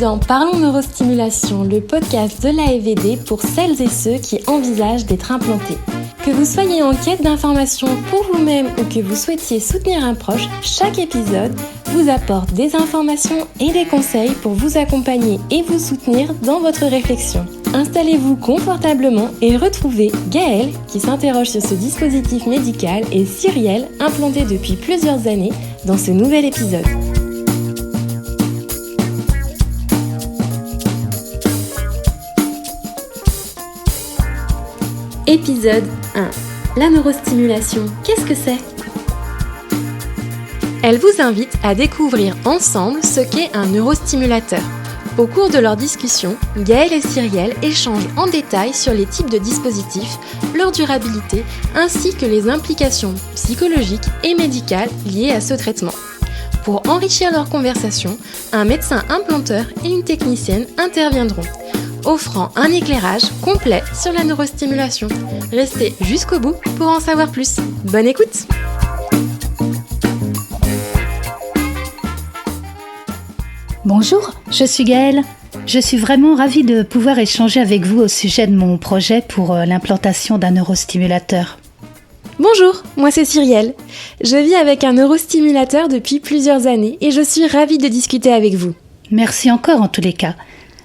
dans Parlons Neurostimulation, le podcast de l'AEVD pour celles et ceux qui envisagent d'être implantés. Que vous soyez en quête d'informations pour vous-même ou que vous souhaitiez soutenir un proche, chaque épisode vous apporte des informations et des conseils pour vous accompagner et vous soutenir dans votre réflexion. Installez-vous confortablement et retrouvez Gaëlle qui s'interroge sur ce dispositif médical et Cyrielle implantée depuis plusieurs années dans ce nouvel épisode. Épisode 1. La neurostimulation, qu'est-ce que c'est ? Elle vous invite à découvrir ensemble ce qu'est un neurostimulateur. Au cours de leur discussion, Gaëlle et Cyrielle échangent en détail sur les types de dispositifs, leur durabilité, ainsi que les implications psychologiques et médicales liées à ce traitement. Pour enrichir leur conversation, un médecin implanteur et une technicienne interviendront, offrant un éclairage complet sur la neurostimulation. Restez jusqu'au bout pour en savoir plus. Bonne écoute! Bonjour, je suis Gaëlle. Je suis vraiment ravie de pouvoir échanger avec vous au sujet de mon projet pour l'implantation d'un neurostimulateur. Bonjour, moi c'est Cyrielle. Je vis avec un neurostimulateur depuis plusieurs années et je suis ravie de discuter avec vous. Merci encore en tous les cas.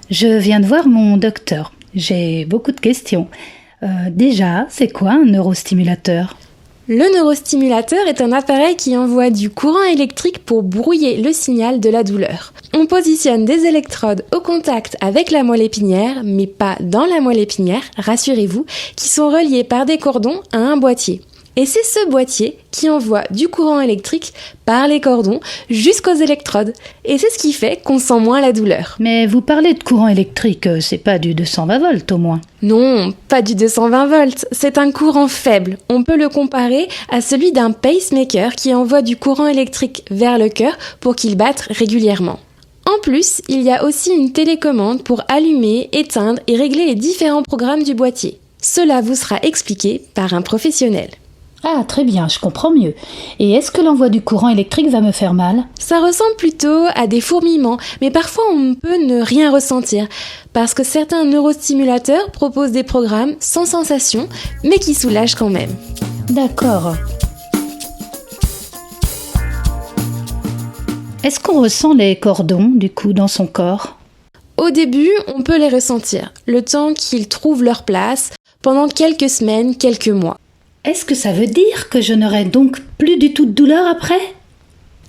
Je viens de voir mon docteur. J'ai beaucoup de questions. Déjà, c'est quoi un neurostimulateur ? Le neurostimulateur est un appareil qui envoie du courant électrique pour brouiller le signal de la douleur. On positionne des électrodes au contact avec la moelle épinière, mais pas dans la moelle épinière, rassurez-vous, qui sont reliées par des cordons à un boîtier. Et c'est ce boîtier qui envoie du courant électrique par les cordons jusqu'aux électrodes. Et c'est ce qui fait qu'on sent moins la douleur. Mais vous parlez de courant électrique, c'est pas du 220 volts au moins ? Non, pas du 220 volts. C'est un courant faible. On peut le comparer à celui d'un pacemaker qui envoie du courant électrique vers le cœur pour qu'il batte régulièrement. En plus, il y a aussi une télécommande pour allumer, éteindre et régler les différents programmes du boîtier. Cela vous sera expliqué par un professionnel. Ah, très bien, je comprends mieux. Et est-ce que l'envoi du courant électrique va me faire mal ? Ça ressemble plutôt à des fourmillements, mais parfois on peut ne rien ressentir, parce que certains neurostimulateurs proposent des programmes sans sensation, mais qui soulagent quand même. D'accord. Est-ce qu'on ressent les cordons, du coup, dans son corps ? Au début, on peut les ressentir, le temps qu'ils trouvent leur place, pendant quelques semaines, quelques mois. Est-ce que ça veut dire que je n'aurai donc plus du tout de douleur après ?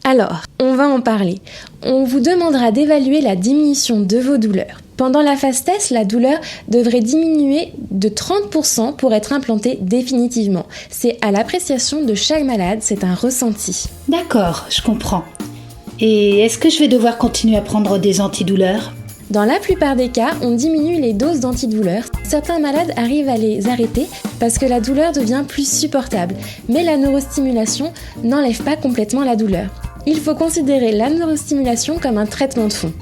Alors, on va en parler. On vous demandera d'évaluer la diminution de vos douleurs. Pendant la phase test, la douleur devrait diminuer de 30% pour être implantée définitivement. C'est à l'appréciation de chaque malade, c'est un ressenti. D'accord, je comprends. Et est-ce que je vais devoir continuer à prendre des antidouleurs ? Dans la plupart des cas, on diminue les doses d'antidouleurs. Certains malades arrivent à les arrêter parce que la douleur devient plus supportable. Mais la neurostimulation n'enlève pas complètement la douleur. Il faut considérer la neurostimulation comme un traitement de fond.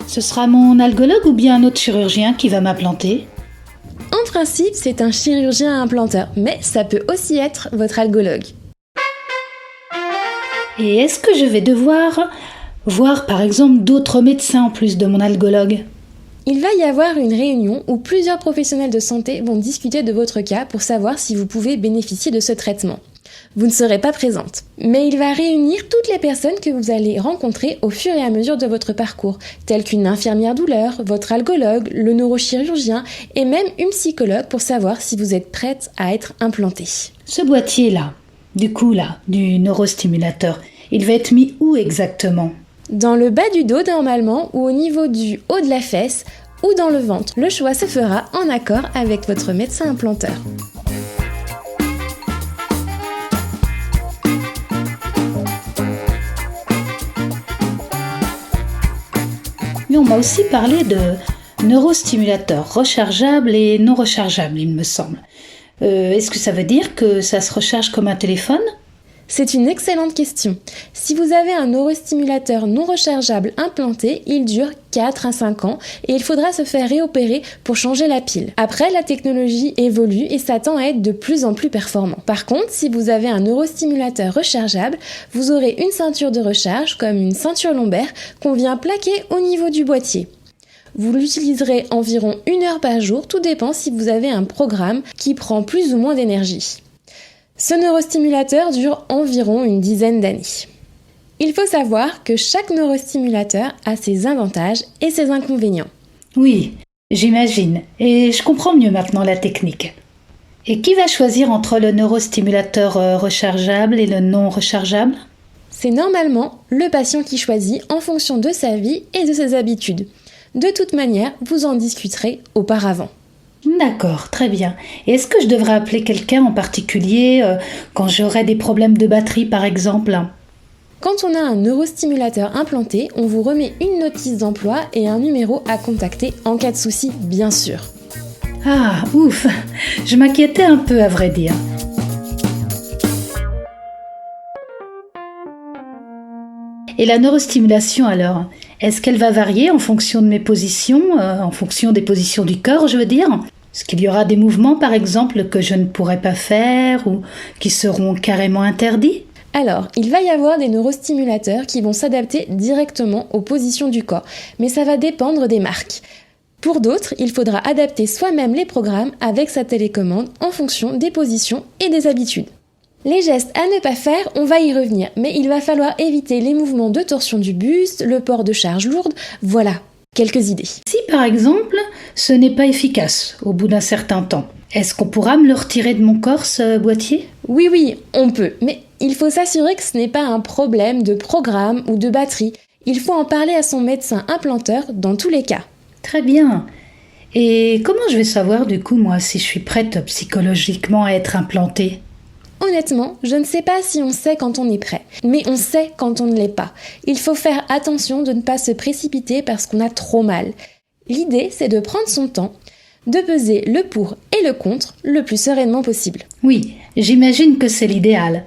Ce sera mon algologue ou bien un autre chirurgien qui va m'implanter ? En principe, c'est un chirurgien implanteur, mais ça peut aussi être votre algologue. Et est-ce que je vais devoir voir par exemple d'autres médecins en plus de mon algologue ? Il va y avoir une réunion où plusieurs professionnels de santé vont discuter de votre cas pour savoir si vous pouvez bénéficier de ce traitement. Vous ne serez pas présente, mais il va réunir toutes les personnes que vous allez rencontrer au fur et à mesure de votre parcours, telles qu'une infirmière douleur, votre algologue, le neurochirurgien et même une psychologue pour savoir si vous êtes prête à être implantée. Ce boîtier-là, du neurostimulateur, il va être mis où exactement ? Dans le bas du dos normalement ou au niveau du haut de la fesse ou dans le ventre. Le choix se fera en accord avec votre médecin implanteur. Mais on m'a aussi parlé de neurostimulateurs rechargeables et non rechargeables, il me semble. Est-ce que ça veut dire que ça se recharge comme un téléphone ? C'est une excellente question. Si vous avez un neurostimulateur non rechargeable implanté, il dure 4 à 5 ans et il faudra se faire réopérer pour changer la pile. Après, la technologie évolue et s'attend à être de plus en plus performant. Par contre, si vous avez un neurostimulateur rechargeable, vous aurez une ceinture de recharge comme une ceinture lombaire qu'on vient plaquer au niveau du boîtier. Vous l'utiliserez environ 1 heure par jour, tout dépend si vous avez un programme qui prend plus ou moins d'énergie. Ce neurostimulateur dure environ une dizaine d'années. Il faut savoir que chaque neurostimulateur a ses avantages et ses inconvénients. Oui, j'imagine. Et je comprends mieux maintenant la technique. Et qui va choisir entre le neurostimulateur rechargeable et le non rechargeable ? C'est normalement le patient qui choisit en fonction de sa vie et de ses habitudes. De toute manière, vous en discuterez auparavant. D'accord, très bien. Et est-ce que je devrais appeler quelqu'un en particulier quand j'aurai des problèmes de batterie par exemple ? Quand on a un neurostimulateur implanté, on vous remet une notice d'emploi et un numéro à contacter en cas de souci, bien sûr. Ah, ouf, je m'inquiétais un peu à vrai dire. Et la neurostimulation alors, est-ce qu'elle va varier en fonction de mes positions, en fonction des positions du corps, je veux dire ? Est-ce qu'il y aura des mouvements par exemple que je ne pourrai pas faire ou qui seront carrément interdits ? Alors, il va y avoir des neurostimulateurs qui vont s'adapter directement aux positions du corps, mais ça va dépendre des marques. Pour d'autres, il faudra adapter soi-même les programmes avec sa télécommande en fonction des positions et des habitudes. Les gestes à ne pas faire, on va y revenir, mais il va falloir éviter les mouvements de torsion du buste, le port de charges lourdes, voilà, quelques idées. Si par exemple, ce n'est pas efficace au bout d'un certain temps, est-ce qu'on pourra me le retirer de mon corps, ce boîtier ? Oui, on peut, mais il faut s'assurer que ce n'est pas un problème de programme ou de batterie. Il faut en parler à son médecin implanteur dans tous les cas. Très bien. Et comment je vais savoir du coup, moi, si je suis prête psychologiquement à être implantée ? Honnêtement, je ne sais pas si on sait quand on est prêt, mais on sait quand on ne l'est pas. Il faut faire attention de ne pas se précipiter parce qu'on a trop mal. L'idée, c'est de prendre son temps, de peser le pour et le contre le plus sereinement possible. Oui, j'imagine que c'est l'idéal.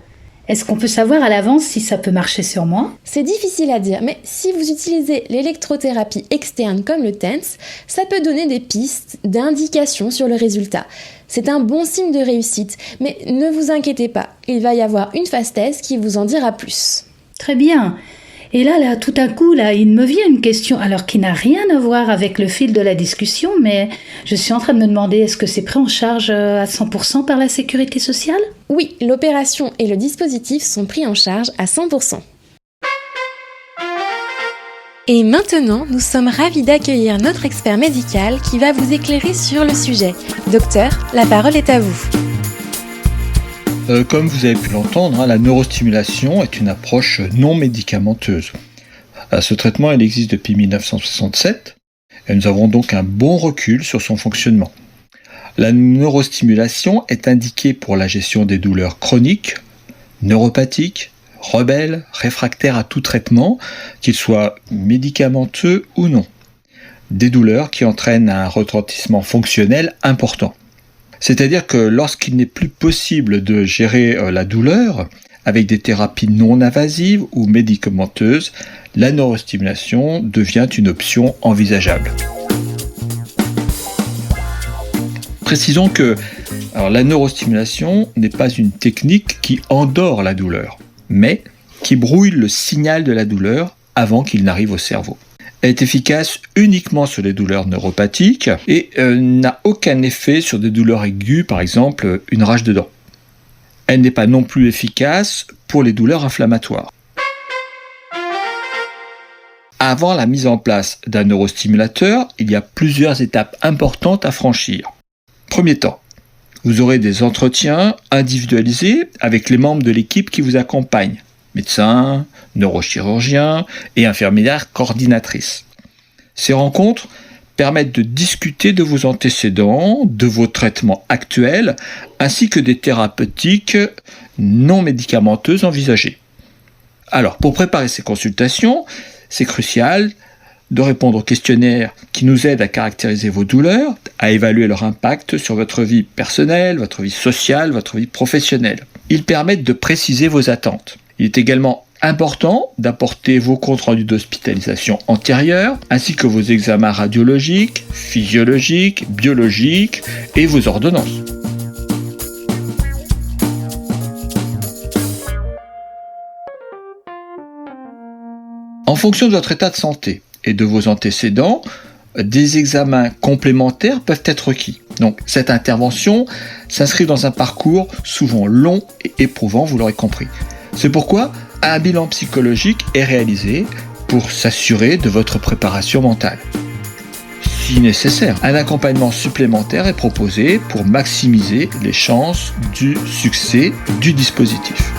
Est-ce qu'on peut savoir à l'avance si ça peut marcher sur moi ? C'est difficile à dire, mais si vous utilisez l'électrothérapie externe comme le TENS, ça peut donner des pistes d'indication sur le résultat. C'est un bon signe de réussite, mais ne vous inquiétez pas, il va y avoir une phase test qui vous en dira plus. Très bien. Et là, tout à coup, il me vient une question, alors qui n'a rien à voir avec le fil de la discussion, mais je suis en train de me demander, est-ce que c'est pris en charge à 100% par la sécurité sociale ? Oui, l'opération et le dispositif sont pris en charge à 100%. Et maintenant, nous sommes ravis d'accueillir notre expert médical qui va vous éclairer sur le sujet. Docteur, la parole est à vous. Comme vous avez pu l'entendre, la neurostimulation est une approche non médicamenteuse. Ce traitement il existe depuis 1967 et nous avons donc un bon recul sur son fonctionnement. La neurostimulation est indiquée pour la gestion des douleurs chroniques, neuropathiques, rebelles, réfractaires à tout traitement, qu'il soit médicamenteux ou non. Des douleurs qui entraînent un retentissement fonctionnel important. C'est-à-dire que lorsqu'il n'est plus possible de gérer la douleur avec des thérapies non invasives ou médicamenteuses, la neurostimulation devient une option envisageable. Précisons que la neurostimulation n'est pas une technique qui endort la douleur, mais qui brouille le signal de la douleur avant qu'il n'arrive au cerveau. Elle est efficace uniquement sur les douleurs neuropathiques et n'a aucun effet sur des douleurs aiguës, par exemple une rage de dents. Elle n'est pas non plus efficace pour les douleurs inflammatoires. Avant la mise en place d'un neurostimulateur, il y a plusieurs étapes importantes à franchir. Premier temps, vous aurez des entretiens individualisés avec les membres de l'équipe qui vous accompagnent. Médecins, neurochirurgiens et infirmières coordinatrices. Ces rencontres permettent de discuter de vos antécédents, de vos traitements actuels, ainsi que des thérapeutiques non médicamenteuses envisagées. Alors, pour préparer ces consultations, c'est crucial de répondre aux questionnaires qui nous aident à caractériser vos douleurs, à évaluer leur impact sur votre vie personnelle, votre vie sociale, votre vie professionnelle. Ils permettent de préciser vos attentes. Il est également important d'apporter vos comptes rendus d'hospitalisation antérieurs, ainsi que vos examens radiologiques, physiologiques, biologiques et vos ordonnances. En fonction de votre état de santé et de vos antécédents, des examens complémentaires peuvent être requis. Donc cette intervention s'inscrit dans un parcours souvent long et éprouvant, vous l'aurez compris. C'est pourquoi un bilan psychologique est réalisé pour s'assurer de votre préparation mentale. Si nécessaire, un accompagnement supplémentaire est proposé pour maximiser les chances du succès du dispositif.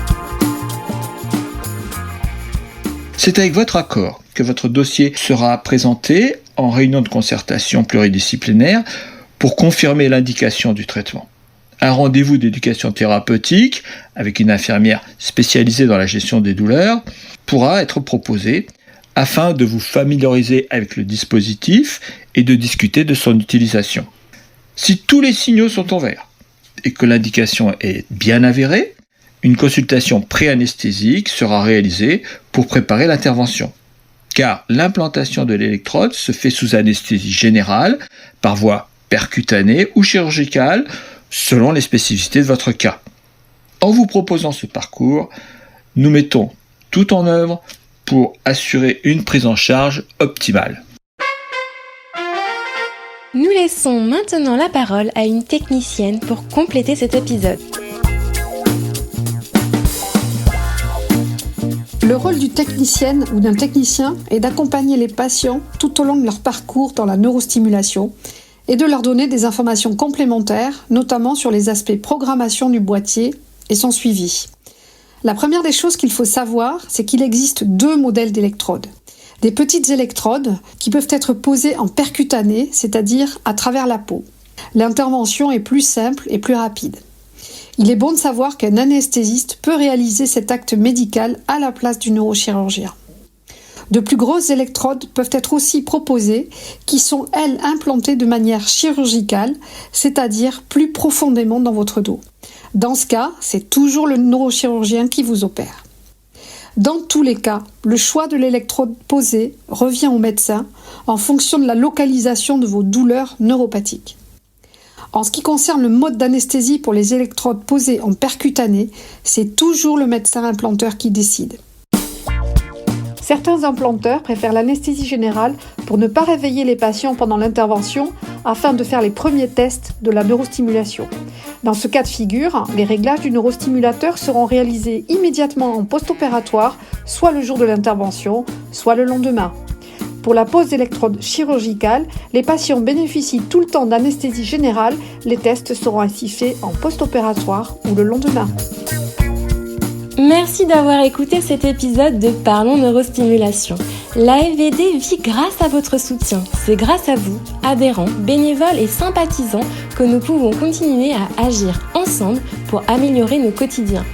C'est avec votre accord que votre dossier sera présenté en réunion de concertation pluridisciplinaire pour confirmer l'indication du traitement. Un rendez-vous d'éducation thérapeutique avec une infirmière spécialisée dans la gestion des douleurs pourra être proposé afin de vous familiariser avec le dispositif et de discuter de son utilisation. Si tous les signaux sont en vert et que l'indication est bien avérée, une consultation pré-anesthésique sera réalisée pour préparer l'intervention. Car l'implantation de l'électrode se fait sous anesthésie générale, par voie percutanée ou chirurgicale, selon les spécificités de votre cas. En vous proposant ce parcours, nous mettons tout en œuvre pour assurer une prise en charge optimale. Nous laissons maintenant la parole à une technicienne pour compléter cet épisode. Le rôle d'une technicienne ou d'un technicien est d'accompagner les patients tout au long de leur parcours dans la neurostimulation et de leur donner des informations complémentaires, notamment sur les aspects programmation du boîtier et son suivi. La première des choses qu'il faut savoir, c'est qu'il existe 2 modèles d'électrodes. Des petites électrodes qui peuvent être posées en percutanée, c'est-à-dire à travers la peau. L'intervention est plus simple et plus rapide. Il est bon de savoir qu'un anesthésiste peut réaliser cet acte médical à la place du neurochirurgien. De plus grosses électrodes peuvent être aussi proposées, qui sont, elles, implantées de manière chirurgicale, c'est-à-dire plus profondément dans votre dos. Dans ce cas, c'est toujours le neurochirurgien qui vous opère. Dans tous les cas, le choix de l'électrode posée revient au médecin en fonction de la localisation de vos douleurs neuropathiques. En ce qui concerne le mode d'anesthésie pour les électrodes posées en percutanée, c'est toujours le médecin implanteur qui décide. Certains implanteurs préfèrent l'anesthésie générale pour ne pas réveiller les patients pendant l'intervention afin de faire les premiers tests de la neurostimulation. Dans ce cas de figure, les réglages du neurostimulateur seront réalisés immédiatement en post-opératoire, soit le jour de l'intervention, soit le lendemain. Pour la pose d'électrodes chirurgicales, les patients bénéficient tout le temps d'anesthésie générale. Les tests seront ainsi faits en post-opératoire ou le lendemain. Merci d'avoir écouté cet épisode de Parlons Neurostimulation. L'AFVD vit grâce à votre soutien. C'est grâce à vous, adhérents, bénévoles et sympathisants, que nous pouvons continuer à agir ensemble pour améliorer nos quotidiens.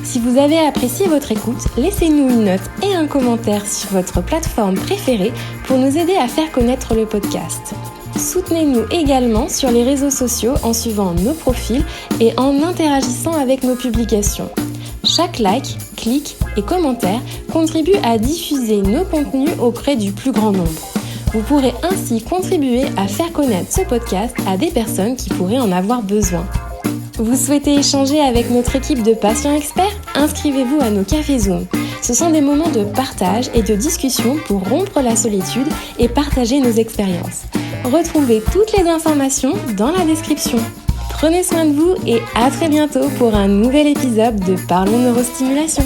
Si vous avez apprécié votre écoute, laissez-nous une note et un commentaire sur votre plateforme préférée pour nous aider à faire connaître le podcast. Soutenez-nous également sur les réseaux sociaux en suivant nos profils et en interagissant avec nos publications. Chaque like, clic et commentaire contribue à diffuser nos contenus auprès du plus grand nombre. Vous pourrez ainsi contribuer à faire connaître ce podcast à des personnes qui pourraient en avoir besoin. Vous souhaitez échanger avec notre équipe de patients experts ? Inscrivez-vous à nos cafés Zoom. Ce sont des moments de partage et de discussion pour rompre la solitude et partager nos expériences. Retrouvez toutes les informations dans la description. Prenez soin de vous et à très bientôt pour un nouvel épisode de Parlons Neurostimulation.